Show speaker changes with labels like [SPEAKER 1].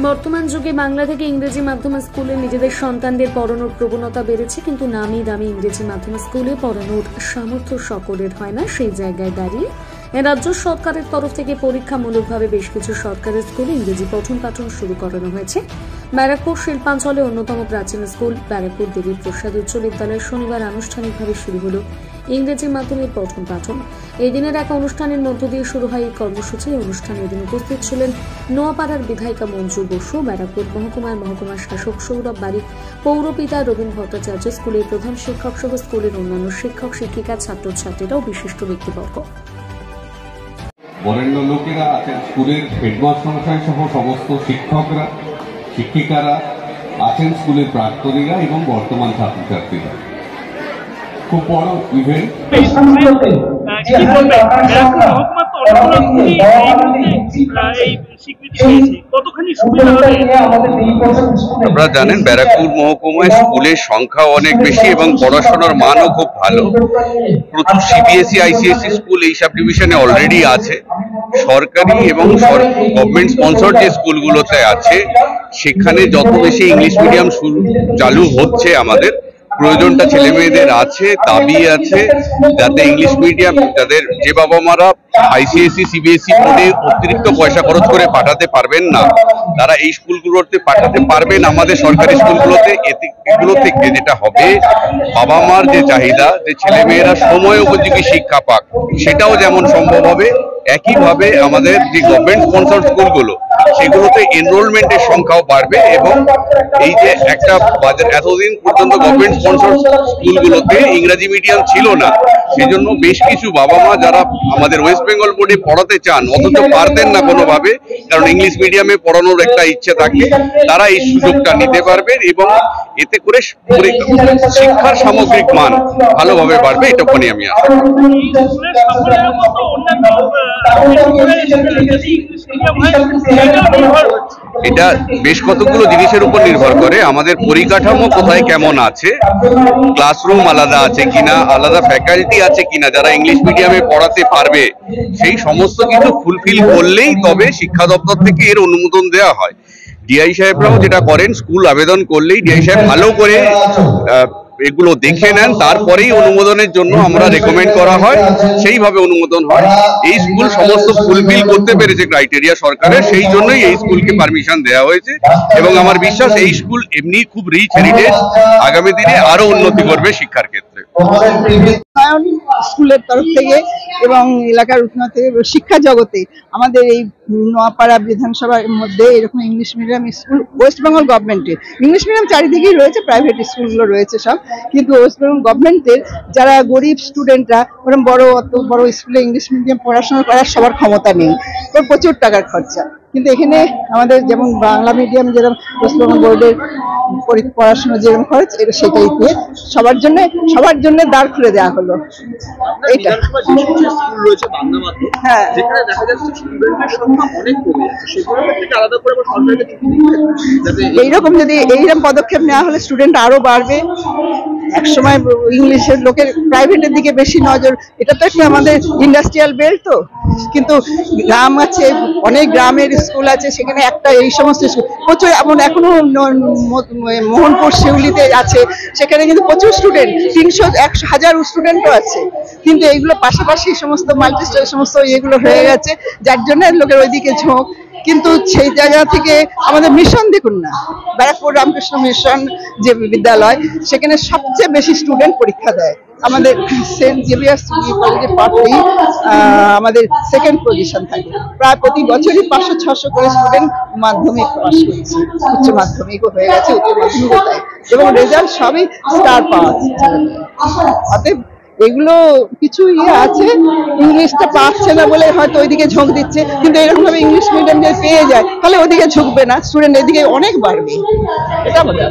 [SPEAKER 1] বর্তমান যুগে বাংলা থেকে ইংরেজি মাধ্যম স্কুলে নিজেদের সন্তানদের পড়ানোর প্রবণতা বেড়েছে, কিন্তু নামি দামি ইংরেজি মাধ্যম স্কুলে পড়ানোর সামর্থ্য সকলের হয় না। সেই জায়গায় দাঁড়িয়ে রাজ্য সরকারের তরফ থেকে পরীক্ষামূলকভাবে বেশ কিছু সরকারি স্কুলে ইংরেজি পঠন পাঠন শুরু করানো হয়েছে। ব্যারাকপুর শিল্পাঞ্চলে অন্যতম প্রাচীন স্কুল ব্যারাকপুর দেবী প্রসাদ উচ্চ বিদ্যালয়ে শনিবার আনুষ্ঠানিকভাবে শুরু হল ইংরেজি মাধ্যমের পঠন পাঠন। এই দিনের এক অনুষ্ঠানের মধ্য দিয়ে শুরু হয় এই কর্মসূচি। অনুষ্ঠানে এদিন উপস্থিত ছিলেন নোয়াপাড়ার বিধায়িকা মঞ্জু বসু, ব্যারাকপুর মহকুমার শাসক সৌরভ বারিক, পৌরপিতা রবীন্দ্র ভট্টাচার্য, স্কুলের প্রধান শিক্ষক সহ স্কুলের অন্যান্য শিক্ষক শিক্ষিকা, ছাত্রছাত্রীরাও বিশিষ্ট ব্যক্তিবর্গ।
[SPEAKER 2] বরেণ্য লোকেরা আছেন, স্কুলের হেডমাস্টার সহ সমস্ত শিক্ষকরা, শিক্ষিকারা আছেন, স্কুলের প্রাক্তনীরা এবং বর্তমান ছাত্রছাত্রীরা। খুব বড় ইভেন্ট।
[SPEAKER 3] আপনারা জানেন ব্যারাকপুর মহকুমায় স্কুলের সংখ্যা অনেক বেশি এবং পড়াশোনার মানও খুব ভালো। প্রচুর সিবিএসই আইসিএসসি স্কুল এই সাব ডিভিশনে অলরেডি আছে। সরকারি এবং গভর্নমেন্ট স্পন্সর যে স্কুলগুলোতে আছে সেখানে যত বেশি ইংলিশ মিডিয়াম চালু হচ্ছে, আমাদের প্রয়োজনটা ছেলে মেয়েদের আছে, দাবি আছে, যাতে ইংলিশ মিডিয়াম যাদের যে বাবা মারা আইসিএসসি সিবিএসই বোর্ডে অতিরিক্ত পয়সা খরচ করে পাঠাতে পারবেন না, তারা এই স্কুলগুলোতে পাঠাতে পারবেন আমাদের সরকারি স্কুলগুলোতে। এগুলো থেকে যেটা হবে, বাবা মার যে চাহিদা যে ছেলে মেয়েরা সময় উপযোগী শিক্ষা পাক, সেটাও যেমন সম্ভব হবে, একইভাবে আমাদের যে গভর্নমেন্ট স্পন্সর স্কুলগুলো সেগুলোতে এনরোলমেন্টের সংখ্যাও বাড়বে। এবং এই যে একটা এতদিন পর্যন্ত গভর্নমেন্ট স্পন্সর স্কুলগুলোতে ইংরেজি মিডিয়াম ছিল না, সেজন্য বেশ কিছু বাবা মা যারা আমাদের ওয়েস্ট বেঙ্গল বোর্ডে পড়াতে চান অথচ পারতেন না কোনোভাবে, কারণ ইংলিশ মিডিয়ামে পড়ানোর একটা ইচ্ছে থাকে, তারা এই সুযোগটা নিতে পারবেন এবং এতে করে শিক্ষার সামগ্রিক মান ভালোভাবে বাড়বে, এটুকুনি আমি আশা করি। এটা বেশ কতগুলো জিনিসের উপর নির্ভর করে। আমাদের পরিকাঠামো কোথায় কেমন আছে, ক্লাসরুম আলাদা আছে কিনা, আলাদা ফ্যাকাল্টি আছে কিনা যারা ইংলিশ মিডিয়ামে পড়াতে পারবে, সেই সমস্ত কিছু ফুলফিল করলেই তবে শিক্ষা দপ্তর থেকে এর অনুমোদন দেওয়া হয়। ডিআই সাহেবরাও যেটা করেন, স্কুল আবেদন করলেই ডিআই সাহেব ভালো করে এগুলো দেখে নেন, তারপরেই অনুমোদনের জন্য আমরা রেকমেন্ড করা হয়, সেইভাবে অনুমোদন হয়। এই স্কুল সমস্ত ফুলফিল করতে পেরেছে ক্রাইটেরিয়া সরকারের, সেই জন্যই এই স্কুলকে পারমিশন দেওয়া হয়েছে এবং আমার বিশ্বাস এই স্কুল এমনি খুব রিচ হেরিটেজ, আগামী দিনে আরো উন্নতি করবে শিক্ষার ক্ষেত্রে।
[SPEAKER 4] স্কুলের তরফ থেকে এবং এলাকার উন্নতি শিক্ষা জগতে আমাদের এই নোয়াপাড়া বিধানসভার মধ্যে এরকম English medium school, West Bengal গভর্নমেন্টের ইংলিশ মিডিয়াম চারিদিকেই রয়েছে, প্রাইভেট স্কুলগুলো রয়েছে সব, কিন্তু ওয়েস্ট বেঙ্গল গভর্নমেন্টের যারা গরিব স্টুডেন্টরা, ওরকম অত বড় স্কুলে ইংলিশ মিডিয়াম পড়াশোনা করার সবার ক্ষমতা নেই, ওর প্রচুর টাকার খরচা। কিন্তু এখানে আমাদের যেমন বাংলা মিডিয়াম যেরকম ওয়েস্ট বেঙ্গল বোর্ডের পড়াশোনা যেরকম খরচ, এটা সেটাই দিয়ে সবার জন্য দ্বার খুলে দেওয়া হলো। এইটা হ্যাঁ, এইরকম যদি এইরকম পদক্ষেপ নেওয়া হলে স্টুডেন্ট আরো বাড়বে। একসময় ইংলিশের লোকের প্রাইভেটের দিকে বেশি নজর, এটা তো একটা আমাদের ইন্ডাস্ট্রিয়াল বেল্ট, তো কিন্তু গ্রাম আছে, অনেক গ্রামের স্কুল আছে, সেখানে একটা এই সমস্ত স্কুল প্রচুর, এমন এখনো মোহনপুর শিউলিতে আছে, সেখানে কিন্তু প্রচুর স্টুডেন্ট, 300-1000 স্টুডেন্টও আছে, কিন্তু এইগুলো পাশাপাশি সমস্ত মাল্টিস্টার সমস্ত এগুলো হয়ে গেছে, যার জন্য লোকের ওইদিকে ঝোঁক। কিন্তু সেই জায়গা থেকে আমাদের মিশন দেখুন না, ব্যারাকপুর রামকৃষ্ণ মিশন যে বিদ্যালয়, সেখানে সবচেয়ে বেশি স্টুডেন্ট পরীক্ষা দেয়। আমাদের সেন্ট জেভিয়ার্স কলেজে পড়লেই আমাদের সেকেন্ড পজিশন থাকে, প্রায় প্রতি বছরই 500-600 করে স্টুডেন্ট মাধ্যমিক পাস করছে, উচ্চ মাধ্যমিকও হয়ে গেছে, উচ্চ মাধ্যমিকও তাই, এবং রেজাল্ট সবই স্টার পাওয়া যাচ্ছে। অতএব এগুলো কিছু আছে, ইংলিশটা পাচ্ছে না বলে হয়তো ওইদিকে ঝোঁক দিচ্ছে, কিন্তু এরকম ভাবে ইংলিশ মিডিয়াম যদি পেয়ে যায় তাহলে ওদিকে ঝুঁকবে না, স্টুডেন্ট এদিকে অনেক বাড়বে, এটা আমাদের।